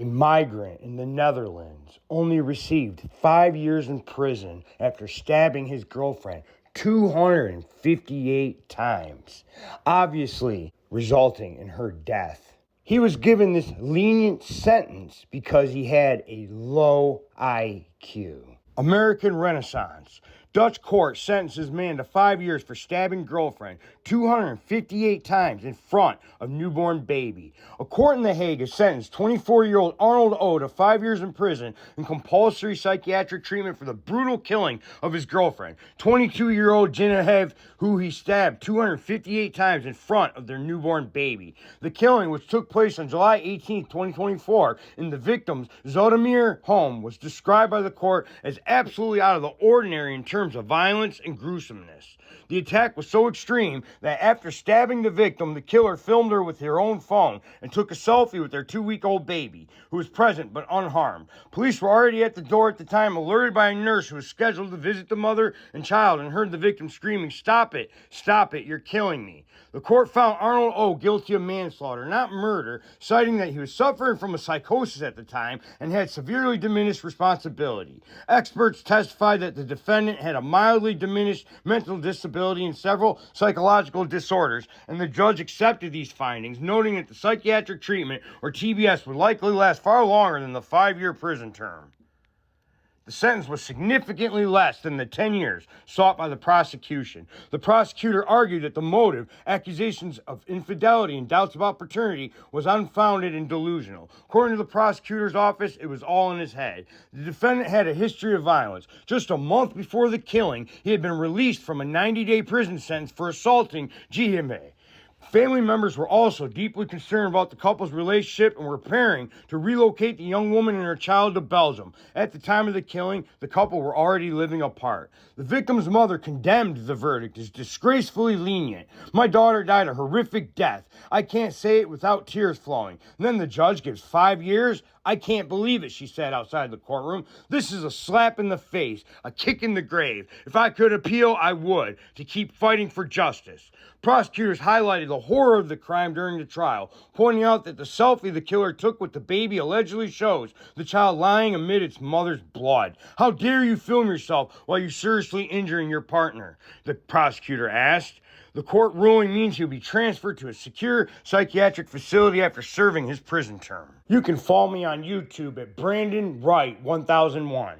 A migrant in the Netherlands only received 5 years in prison after stabbing his girlfriend 258 times, obviously resulting in her death. He was given this lenient sentence because he had a low IQ. American Renaissance. Dutch court sentences man to 5 years for stabbing girlfriend 258 times in front of newborn baby. A court in The Hague has sentenced 24-year-old Arnold O to 5 years in prison and compulsory psychiatric treatment for the brutal killing of his girlfriend, 22-year-old Genevieve, who he stabbed 258 times in front of their newborn baby. The killing, which took place on July 18, 2024, in the victim's Zoetermeer home, was described by the court as absolutely out of the ordinary in terms of violence and gruesomeness. The attack was so extreme that after stabbing the victim, the killer filmed her with her own phone and took a selfie with their 2-week-old baby, who was present but unharmed. Police were already at the door at the time, alerted by a nurse who was scheduled to visit the mother and child, and heard the victim screaming, "Stop it, stop it, you're killing me." The court found Arnold O guilty of manslaughter, not murder, citing that he was suffering from a psychosis at the time and had severely diminished responsibility. Experts testified that the defendant had a mildly diminished mental disability and several psychological disorders, and the judge accepted these findings, noting that the psychiatric treatment, or TBS, would likely last far longer than the 5-year prison term. The sentence was significantly less than the 10 years sought by the prosecution. The prosecutor argued that the motive, accusations of infidelity, and doubts about paternity was unfounded and delusional. According to the prosecutor's office, it was all in his head. The defendant had a history of violence. Just a month before the killing, he had been released from a 90-day prison sentence for assaulting Jihime. Family members were also deeply concerned about the couple's relationship and were preparing to relocate the young woman and her child to Belgium. At the time of the killing, the couple were already living apart. The victim's mother condemned the verdict as disgracefully lenient. "My daughter died a horrific death. I can't say it without tears flowing." And then the judge gives 5 years? "I can't believe it," she said outside the courtroom. "This is a slap in the face, a kick in the grave. If I could appeal, I would, to keep fighting for justice." Prosecutors highlighted the horror of the crime during the trial, pointing out that the selfie the killer took with the baby allegedly shows the child lying amid its mother's blood. "How dare you film yourself while you're seriously injuring your partner?" the prosecutor asked. The court ruling means he'll be transferred to a secure psychiatric facility after serving his prison term. You can follow me on YouTube at Brandon Wright 1001.